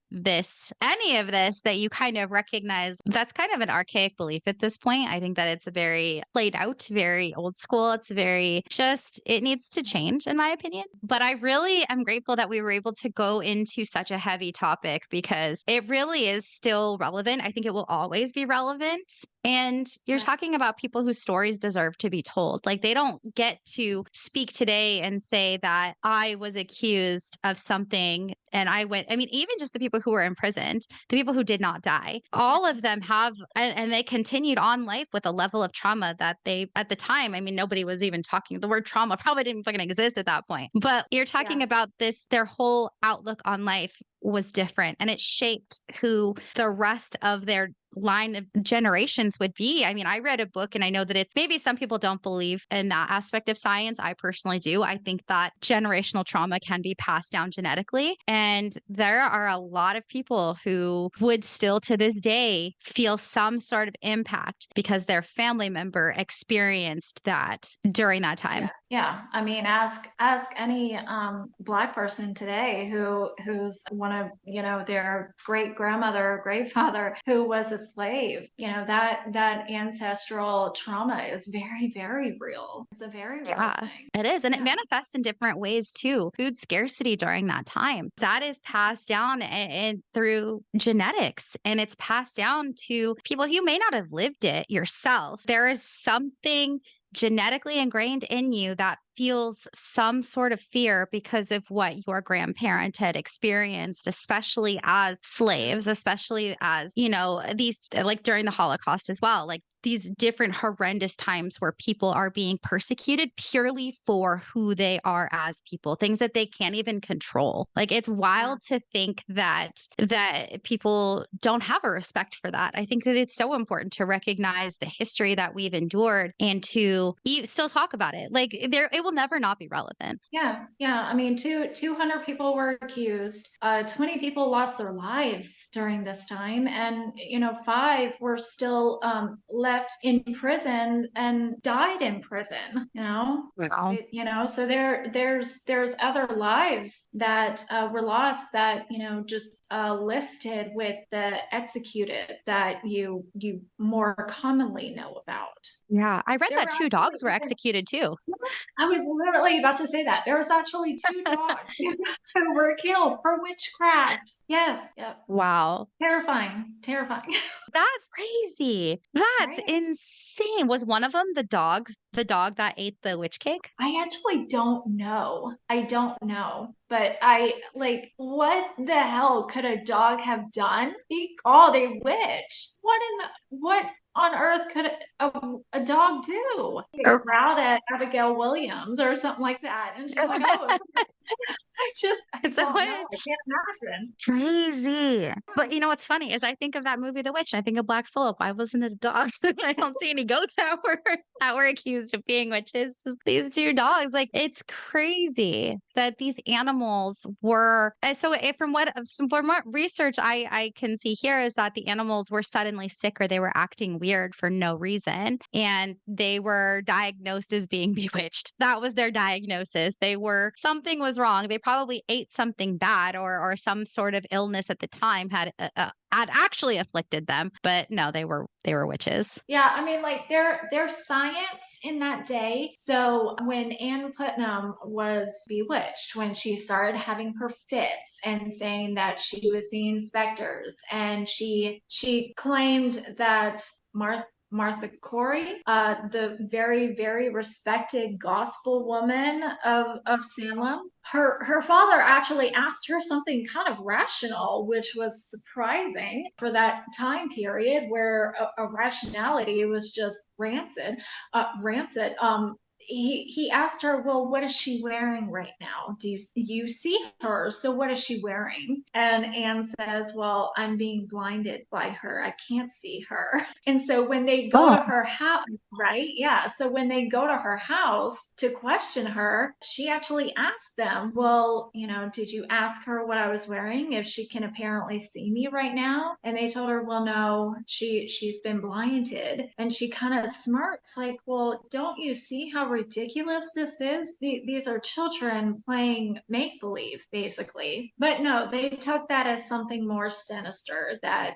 any of this, that you kind of recognize that's kind of an archaic belief at this point. I think that it's very played out, very old school. It needs to change, in my opinion. But I really am grateful that we were able to go into such a heavy topic because it really is still relevant. I think it will always be relevant. And you're Right. talking about people whose stories deserve to be told. Like they don't get to speak today and say that I was accused of something and even just the people who were imprisoned, the people who did not die, all of them and they continued on life with a level of trauma that at the time, I mean, nobody was even talking. The word trauma probably didn't fucking exist at that point. But you're talking Yeah. about their whole outlook on life was different and it shaped who the rest of their line of generations would be. I mean, I read a book and I know that it's maybe some people don't believe in that aspect of science. I personally do. I think that generational trauma can be passed down genetically. And there are a lot of people who would still to this day feel some sort of impact because their family member experienced that during that time. Yeah. I mean, ask any Black person today who's one of their great grandmother or great father who was slave, that ancestral trauma is very, very real. It's a very real Yeah, thing. it is. And it Yeah. manifests in different ways too. Food scarcity during that time. That is passed down and through genetics, and it's passed down to people. You may not have lived it yourself. There is something genetically ingrained in you that feels some sort of fear because of what your grandparent had experienced, especially as slaves, especially as, these like during the Holocaust as well, like these different horrendous times where people are being persecuted purely for who they are as people, things that they can't even control. Like it's Yeah. wild to think that people don't have a respect for that. I think that it's so important to recognize the history that we've endured and to still talk about it. Like it will never not be relevant. Yeah, yeah. I mean, 200 people were accused. 20 people lost their lives during this time, and 5 were still left in prison and died in prison. Wow. So there's other lives that were lost that just listed with the executed that you more commonly know about. Yeah. I read There were that two actually dogs were executed too. I was literally about to say that. There was actually 2 dogs who were killed for witchcraft. Yes. Yep. Wow. Terrifying. Terrifying. That's crazy. That's Right? insane. Was one of them the dog that ate the witch cake? I actually don't know. I don't know. But I like, what the hell could a dog have done? Be called a witch. What on earth could a dog do? Or- Growled at Abigail Williams or something like that. And she's like, oh, I It's a don't know. I witch. can't imagine. Crazy. But you know what's funny is I think of that movie The Witch and I think of Black Phillip. Why wasn't it a dog? I don't see any goats that were accused of being witches. Just these two dogs. Like it's crazy that these animals were from what research I can see here is that the animals were suddenly sick or they were acting weird for no reason. And they were diagnosed as being bewitched. That was their diagnosis. Something was wrong. They probably ate something bad or some sort of illness at the time had actually afflicted them. But no, they were witches. Yeah, I mean, like there's science in that day. So when Anne Putnam was bewitched, when she started having her fits and saying that she was seeing specters, and she claimed that Martha Corey, the very, very respected gospel woman of Salem, her father actually asked her something kind of rational, which was surprising for that time period where a rationality was just rancid. Rancid. He asked her, well, what is she wearing right now? Do you see her? So what is she wearing? And Anne says, well, I'm being blinded by her. I can't see her. And so when they go Oh, to her house, right? Yeah. So when they go to her house to question her, she actually asked them, well, did you ask her what I was wearing? If she can apparently see me right now? And they told her, well, no, she's been blinded. And she kind of smirks like, well, don't you see how ridiculous this is? These are children playing make believe, basically. But no, they took that as something more sinister that,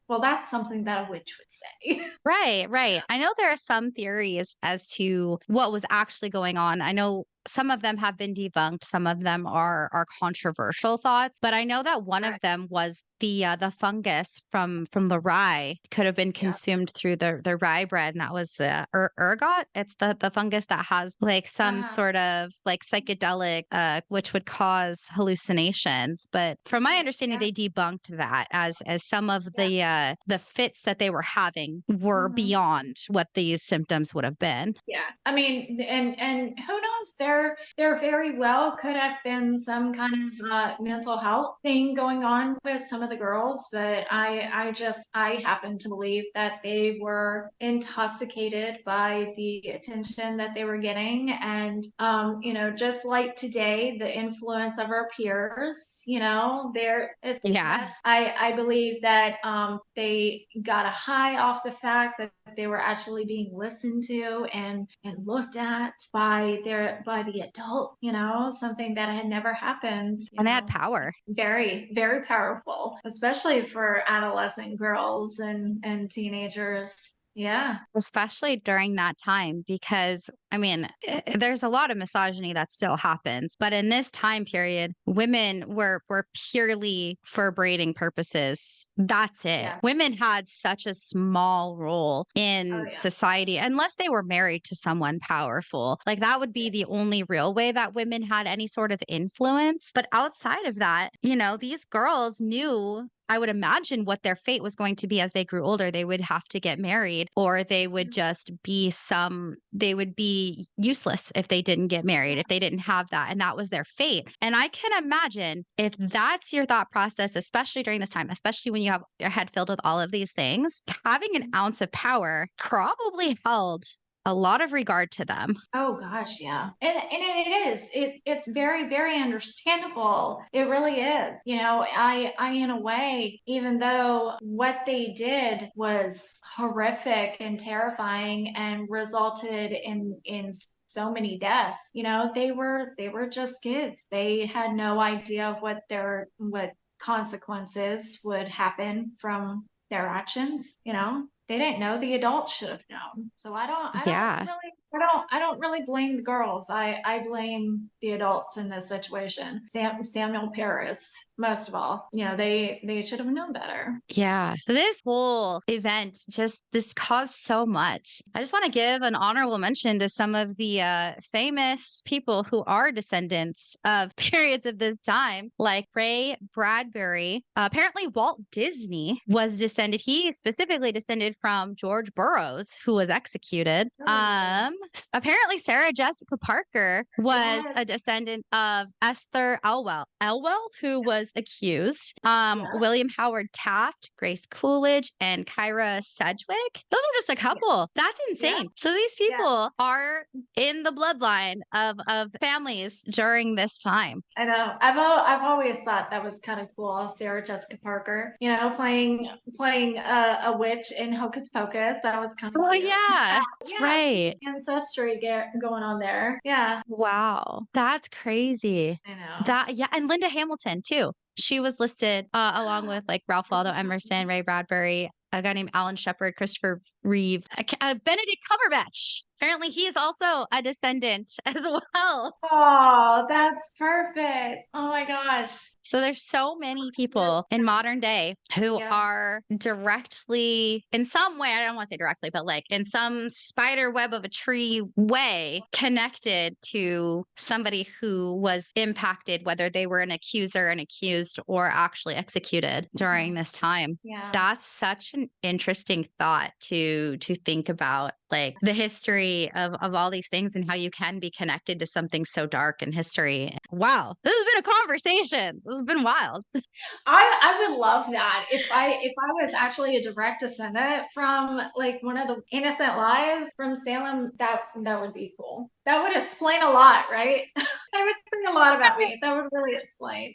well, that's something that a witch would say. right, right. I know there are some theories as to what was actually going on. I know some of them have been debunked, some of them are controversial thoughts, but I know that one of Right. them was the fungus from the rye could have been Yeah. consumed through the rye bread, and that was ergot. It's the fungus that has like some Uh-huh. sort of like psychedelic, which would cause hallucinations. But from my Right. understanding, Yeah. they debunked that as some of Yeah. the fits that they were having were Mhm. beyond what these symptoms would have been. Yeah, I mean, and who knows? There very well could have been some kind of mental health thing going on with some of the girls, but I happen to believe that they were intoxicated by the attention that they were getting, and just like today, the influence of our peers, Yeah. that's I believe that they got a high off the fact that they were actually being listened to and looked at by by the adult, something that had never happened, And they had power. very, very powerful, especially for adolescent girls and teenagers. Yeah. Especially during that time, because I mean, there's a lot of misogyny that still happens, but in this time period, women were purely for breeding purposes. That's it. Yeah. Women had such a small role Oh, in yeah. society unless they were married to someone powerful. Like that would be the only real way that women had any sort of influence. But outside of that, these girls knew, I would imagine, what their fate was going to be as they grew older. They would have to get married, or they would just be they would be useless if they didn't get married, if they didn't have that. And that was their fate. And I can imagine if that's your thought process, especially during this time, especially when you have your head filled with all of these things, having an ounce of power probably held a lot of regard to them. Oh gosh, yeah. And it is. It's very, very understandable. It really is. I in a way, even though what they did was horrific and terrifying and resulted in so many deaths, they were just kids. They had no idea of what consequences would happen from their actions. They didn't know. The adults should have known. So Yeah. I don't really blame the girls. I blame the adults in this situation. Samuel Paris, most of all. They should have known better. Yeah. This whole event this caused so much. I just want to give an honorable mention to some of the famous people who are descendants of periods of this time, like Ray Bradbury. Apparently, Walt Disney was descended. He specifically descended from George Burroughs, who was executed. Oh, Apparently, Sarah Jessica Parker was yes. a descendant of Esther Elwell, who was accused. Yeah. William Howard Taft, Grace Coolidge, and Kyra Sedgwick. Those are just a Yeah. couple. That's Yeah. insane. So these Yeah. people are in the bloodline of families during this time. I know. I've always thought that was kind of cool. Sarah Jessica Parker, playing a witch in Hocus Pocus. That was kind of Oh cute. yeah, that's Yeah, right. ancestry going on there. Yeah, Wow, that's crazy. I know. Yeah, and Linda Hamilton too. She was listed along with like Ralph Waldo Emerson, Ray Bradbury, a guy named Alan Shepard, Christopher Reeve, Benedict Cumberbatch. Apparently, he is also a descendant as well. Oh, that's perfect. Oh my gosh. So there's so many people in modern day who Yeah. are directly, in some way, I don't want to say directly, but like in some spider web of a tree way, connected to somebody who was impacted, whether they were an accuser, an accused, or actually executed during this time. Yeah. That's such an interesting thought to think about, like the history of all these things and how you can be connected to something so dark in history. Wow, this has been a conversation. This has been wild. I would love that if I was actually a direct descendant from like one of the innocent lives from Salem. That would be cool. That would explain a lot, right? That would explain a lot about me. That would really explain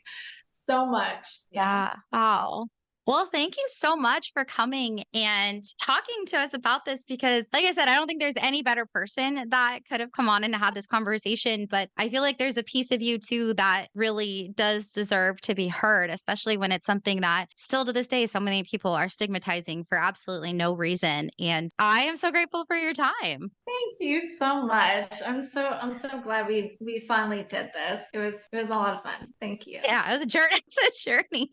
so much. Yeah. Yeah. Wow. Well, thank you so much for coming and talking to us about this because, like I said, I don't think there's any better person that could have come on and had this conversation. But I feel like there's a piece of you too that really does deserve to be heard, especially when it's something that still to this day, so many people are stigmatizing for absolutely no reason. And I am so grateful for your time. Thank you so much. I'm so glad we finally did this. It was a lot of fun. Thank you. Yeah, it was a journey. It's a journey.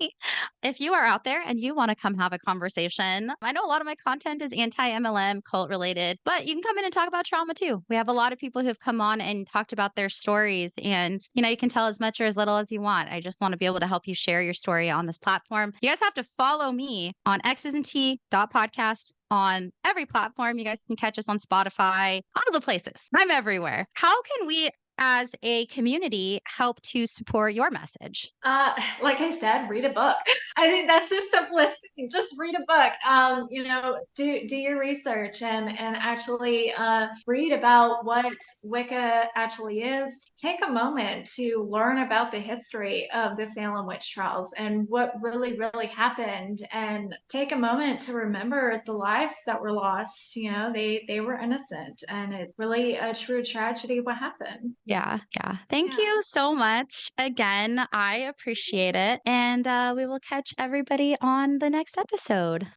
If you are out there and you want to come have a conversation, I know a lot of my content is anti-MLM cult related, but you can come in and talk about trauma too. We have a lot of people who have come on and talked about their stories, and you can tell as much or as little as you want. I just want to be able to help you share your story on this platform. You guys have to follow me on xsandt.podcast on every platform. You guys can catch us on Spotify, all the places. I'm everywhere. How can we as a community help to support your message? Like I said, read a book. I think that's the simplest thing. Just read a book. Do your research and actually read about what Wicca actually is. Take a moment to learn about the history of the Salem Witch Trials and what really, really happened. And take a moment to remember the lives that were lost. They were innocent, and it's really a true tragedy what happened. Yeah. Yeah. Thank you so much. Again, I appreciate it. And we will catch everybody on the next episode.